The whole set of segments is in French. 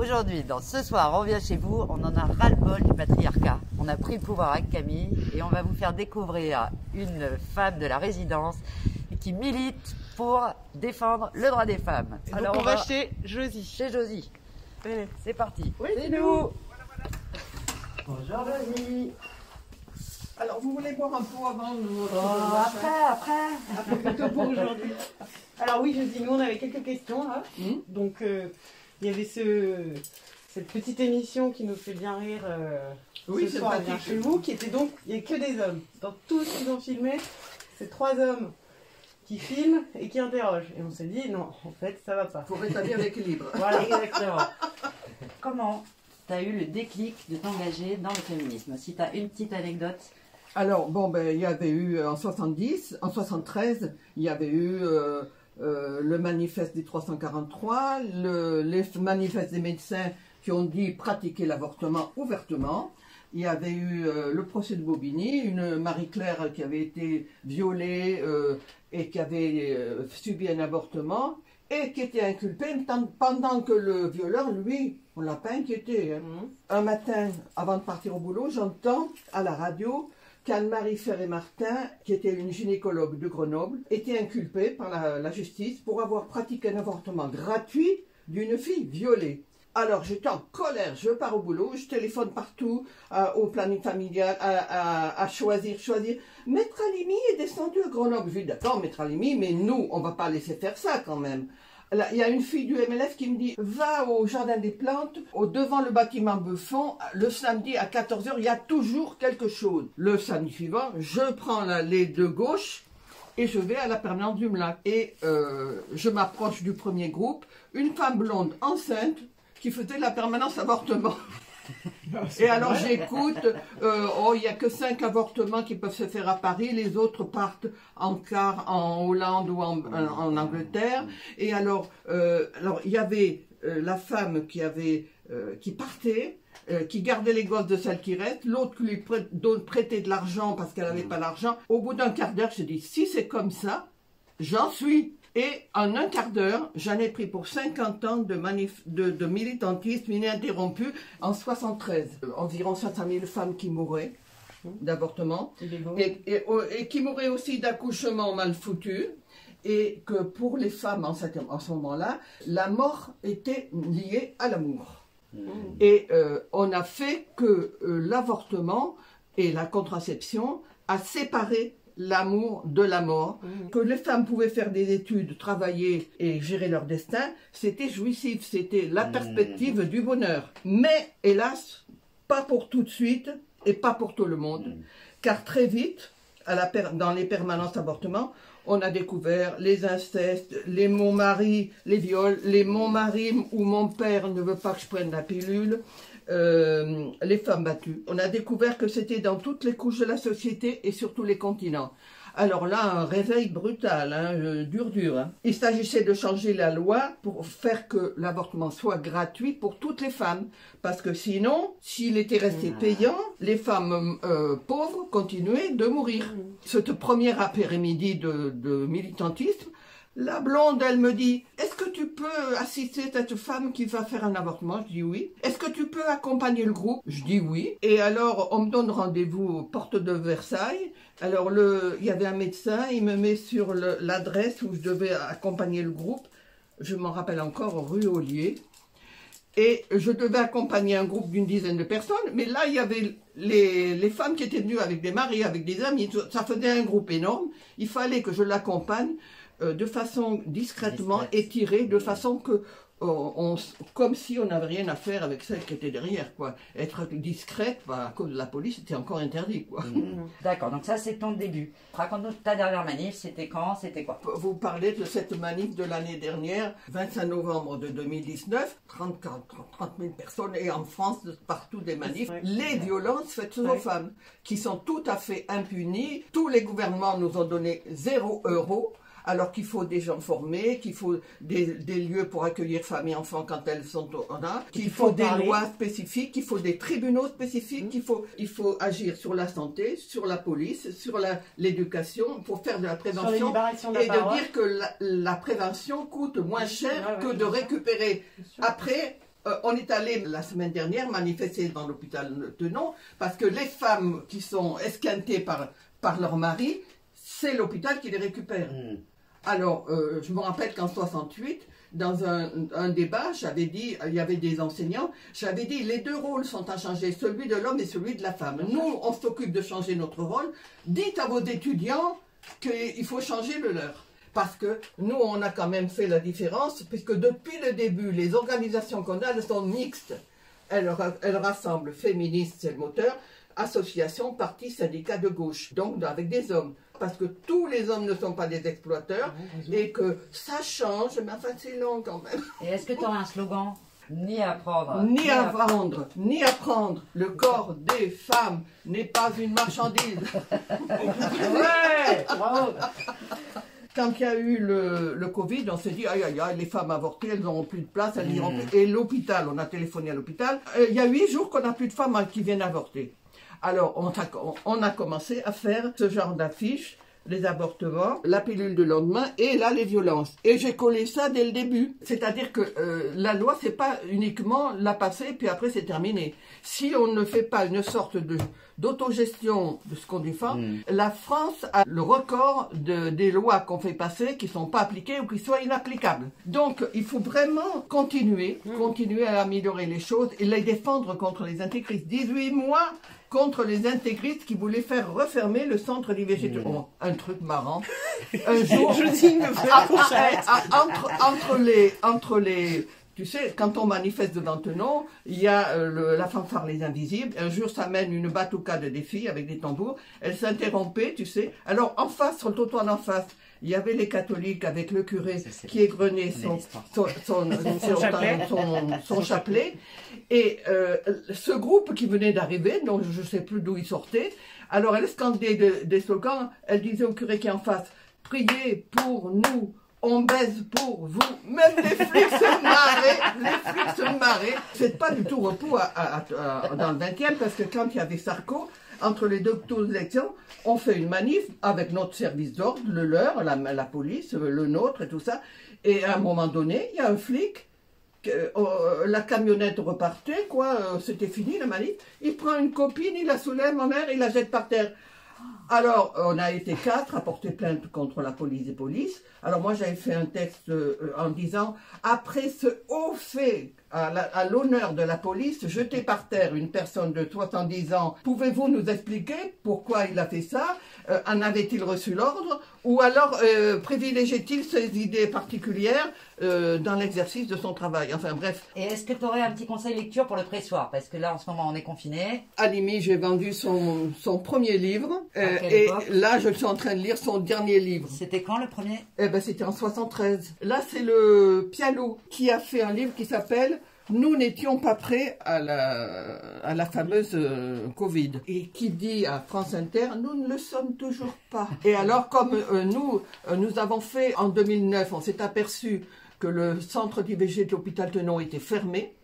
Aujourd'hui, dans Ce soir, on vient chez vous, on en a ras-le-bol du patriarcat. On a pris le pouvoir avec Camille et on va vous faire découvrir une femme de la résidence qui milite pour défendre le droit des femmes. Et alors on va chez Josie. Chez Josie. C'est parti. Oui, c'est nous. Bonjour Josie. Alors vous voulez boire un pot avant Après. plutôt pour aujourd'hui. Alors oui Josie, nous on avait quelques questions là. Donc il y avait cette petite émission qui nous fait bien rire oui, ce soir bien chez vous, qui était donc, il n'y a que des hommes. Dans tout ce qu'ils ont filmé, c'est 3 hommes qui filment et qui interrogent. Et on s'est dit non, en fait ça va pas. Pour rétablir l'équilibre. Voilà, exactement. Comment tu as eu le déclic de t'engager dans le féminisme? Si tu as une petite anecdote. Alors, bon, ben, il y avait eu en 73, il y avait eu le manifeste des 343, les manifestes des médecins qui ont dit pratiquer l'avortement ouvertement. Il y avait eu le procès de Bobigny, une Marie-Claire qui avait été violée et qui avait subi un avortement et qui était inculpée pendant que le violeur, lui, on ne l'a pas inquiété. Hein. Un matin, avant de partir au boulot, j'entends à la radio qu'Anne-Marie Ferré-Martin, qui était une gynécologue de Grenoble, était inculpée par la justice pour avoir pratiqué un avortement gratuit d'une fille violée. Alors j'étais en colère, je pars au boulot, je téléphone partout, au planning familial, à choisir. Maître Halimi est descendu à Grenoble. Je dis d'accord, Maître Halimi, mais nous, on ne va pas laisser faire ça quand même. Là, il y a une fille du MLF qui me dit, va au jardin des plantes, devant le bâtiment Buffon, le samedi à 14 h, il y a toujours quelque chose. Le samedi suivant, je prends l'allée de gauche et je vais à la permanence du MLAC. Et je m'approche du premier groupe, une femme blonde enceinte qui faisait la permanence avortement. Et alors j'écoute, il n'y a que 5 avortements qui peuvent se faire à Paris, les autres partent en car en Hollande ou en Angleterre. Et alors il y avait la femme qui partait, qui gardait les gosses de celle qui reste, l'autre qui lui prêtait de l'argent parce qu'elle n'avait pas d'argent. Au bout d'un quart d'heure, je dis, si c'est comme ça, j'en suis. Et en un quart d'heure, j'en ai pris pour 50 ans de militantisme ininterrompu en 73. Environ 500 000 femmes qui mouraient d'avortement et qui mouraient aussi d'accouchements mal foutus. Et que pour les femmes en ce moment-là, la mort était liée à l'amour. Et on a fait que l'avortement et la contraception a séparé l'amour de la mort, que les femmes pouvaient faire des études, travailler et gérer leur destin, c'était jouissif, c'était la perspective du bonheur. Mais, hélas, pas pour tout de suite et pas pour tout le monde, car très vite, dans les permanences avortement, on a découvert les incestes, les mon mari, les viols, les mon mari ou mon père ne veut pas que je prenne la pilule, les femmes battues. On a découvert que c'était dans toutes les couches de la société et sur tous les continents. Alors là, un réveil brutal, hein, dur. Hein. Il s'agissait de changer la loi pour faire que l'avortement soit gratuit pour toutes les femmes. Parce que sinon, s'il était resté payant, les femmes pauvres continuaient de mourir. Cette première après-midi de militantisme, la blonde, elle me dit, est-ce que tu peux assister cette femme qui va faire un avortement? Je dis oui. Est-ce que tu peux accompagner le groupe? Je dis oui. Et alors, on me donne rendez-vous aux portes de Versailles. Alors, il y avait un médecin, il me met sur l'adresse où je devais accompagner le groupe. Je m'en rappelle encore, rue Ollier. Et je devais accompagner un groupe d'une dizaine de personnes. Mais là, il y avait les femmes qui étaient venues avec des maris, avec des amis. Ça faisait un groupe énorme. Il fallait que je l'accompagne de façon discrètement étirée, de façon que, comme si on n'avait rien à faire avec celle qui était derrière, quoi. Être discrète, bah, à cause de la police, c'était encore interdit, quoi. D'accord, donc ça c'est ton début. Raconte-nous ta dernière manif, c'était quand, c'était quoi? Vous parlez de cette manif de l'année dernière, 25 novembre de 2019, 30 000 personnes, et en France, partout des manifs, les violences faites aux femmes, qui sont tout à fait impunies. Tous les gouvernements nous ont donné 0 €. Alors qu'il faut des gens formés, qu'il faut des lieux pour accueillir femmes et enfants quand elles sont là, qu'il faut des lois spécifiques, qu'il faut des tribunaux spécifiques, il faut agir sur la santé, sur la police, sur l'éducation, pour faire de la prévention et de dire que la prévention coûte moins cher que de récupérer après On est allé la semaine dernière manifester dans l'hôpital Tenon parce que les femmes qui sont esquintées par leur mari, c'est l'hôpital qui les récupère. Alors, je me rappelle qu'en 68, dans un débat, j'avais dit, il y avait des enseignants, j'avais dit, les deux rôles sont à changer, celui de l'homme et celui de la femme. Nous, on s'occupe de changer notre rôle. Dites à vos étudiants qu'il faut changer le leur. Parce que nous, on a quand même fait la différence, puisque depuis le début, les organisations qu'on a, elles sont mixtes. Elles rassemblent féministes, c'est le moteur, associations, partis, syndicats de gauche, donc avec des hommes. Parce que tous les hommes ne sont pas des exploiteurs, et que ça change, mais enfin c'est long quand même. Et est-ce que tu auras un slogan? Ni à prendre, ni à vendre, ni à prendre. Le corps des femmes n'est pas une marchandise. Ouais, bravo. Quand il y a eu le Covid, on s'est dit, aïe, aïe, aïe, les femmes avortées, elles n'auront plus de place, elles n'iront plus. Et l'hôpital, on a téléphoné à l'hôpital, il y a 8 jours qu'on n'a plus de femmes qui viennent avorter. Alors, on a commencé à faire ce genre d'affiches, les avortements, la pilule de lendemain, et là, les violences. Et j'ai collé ça dès le début. C'est-à-dire que la loi, c'est pas uniquement la passer, puis après, c'est terminé. Si on ne fait pas une sorte d'autogestion de ce qu'on défend, la France a le record des lois qu'on fait passer qui sont pas appliquées ou qui soient inapplicables. Donc, il faut vraiment continuer à améliorer les choses et les défendre contre les intégristes. 18 mois contre les intégristes qui voulaient faire refermer le centre d'IVG. Oh, un truc marrant. Un jour, entre les tu sais, quand on manifeste devant Tenon, il y a la fanfare Les Invisibles. Un jour, ça mène une batoucade des filles avec des tambours. Elles s'interrompaient, tu sais. Alors, en face, sur le trottoir d'en face, il y avait les catholiques avec le curé qui égrenait son chapelet. Et ce groupe qui venait d'arriver, donc je ne sais plus d'où il sortait, alors elle scandait des slogans. Elle disait au curé qui est en face, « Priez pour nous ». On baise pour vous. Même les flics se marraient. C'est pas du tout repos dans le 20e, parce que quand il y avait Sarko, entre les deux tours d'élection, on fait une manif avec notre service d'ordre, le leur, la police, le nôtre et tout ça. Et à un moment donné, il y a un flic, la camionnette repartait, c'était fini la manif. Il prend une copine, il la soulève en l'air, il la jette par terre. Alors, on a été 4 à porter plainte contre la police et police. Alors moi, j'avais fait un texte en disant, après ce haut fait à l'honneur de la police, jeter par terre une personne de 70 ans, pouvez-vous nous expliquer pourquoi il a fait ça? En avait-il reçu l'ordre? Ou alors privilégiait-il ses idées particulières dans l'exercice de son travail? Enfin bref. Et est-ce que tu aurais un petit conseil lecture pour le pressoir? Parce que là, en ce moment, on est confinés. Alimi, j'ai vendu son premier livre. Et là, je suis en train de lire son dernier livre. C'était quand le premier? C'était en 73. Là, c'est le Pialou qui a fait un livre qui s'appelle « Nous n'étions pas prêts à la fameuse Covid » et qui dit à France Inter « Nous ne le sommes toujours pas ». Et alors, comme nous avons fait en 2009, on s'est aperçu que le centre d'IVG de l'hôpital Tenon était fermé.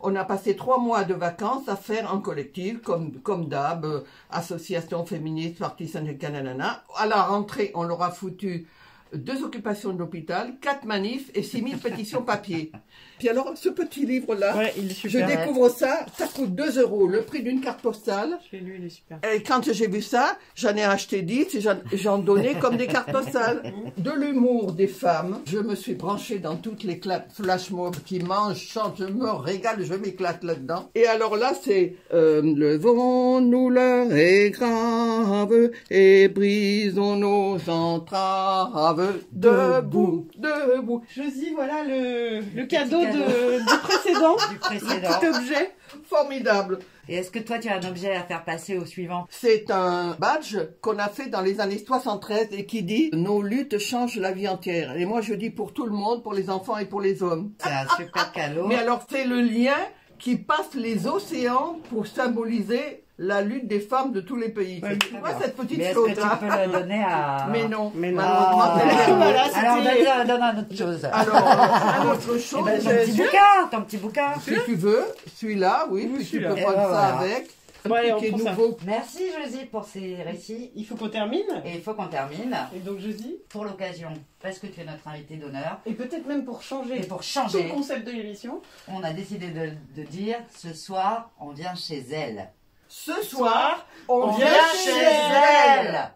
On a passé 3 mois de vacances à faire en collectif, comme d'hab, association féministe, parti syndical, nanana. À la rentrée, on leur a foutu 2 occupations de l'hôpital, 4 manifs et 6000 pétitions papier. Puis alors, ce petit livre-là, je découvre ça coûte 2 €, le prix d'une carte postale. Je l'ai lu, il est super. Et quand j'ai vu ça, j'en ai acheté 10 et j'en donnais comme des cartes postales. De l'humour des femmes, je me suis branchée dans toutes les flash mobs qui mangent, chantent, je me régale, je m'éclate là-dedans. Et alors là, c'est levons-nous l'heure est grave et brisons nos entraves. Debout, debout. Josie, voilà le cadeau du précédent. Du précédent. Petit objet. Formidable. Et est-ce que toi, tu as un objet à faire passer au suivant? C'est un badge qu'on a fait dans les années 73 et qui dit « Nos luttes changent la vie entière ». Et moi, je dis pour tout le monde, pour les enfants et pour les hommes. C'est un super cadeau. Mais alors, c'est le lien qui passe les océans pour symboliser la lutte des femmes de tous les pays. Ouais, tu vois cette petite mais chose est-ce que tu peux le donner à... Mais non. Ah, voilà, alors donne à autre chose. Alors, autre chose. Ton petit bouquin. Si tu veux, celui-là, oui, puis tu peux prendre ça avec. Bon, allez, on qui est prend ça. nouveau. Merci Josie pour ces récits. Il faut qu'on termine. Et il faut qu'on termine. Et donc je dis, Pour l'occasion, parce que tu es notre invité d'honneur, et peut-être même pour et changer pour tout changer, le concept de l'émission, on a décidé de dire ce soir, on vient chez elle. Ce soir, on On vient chez elle.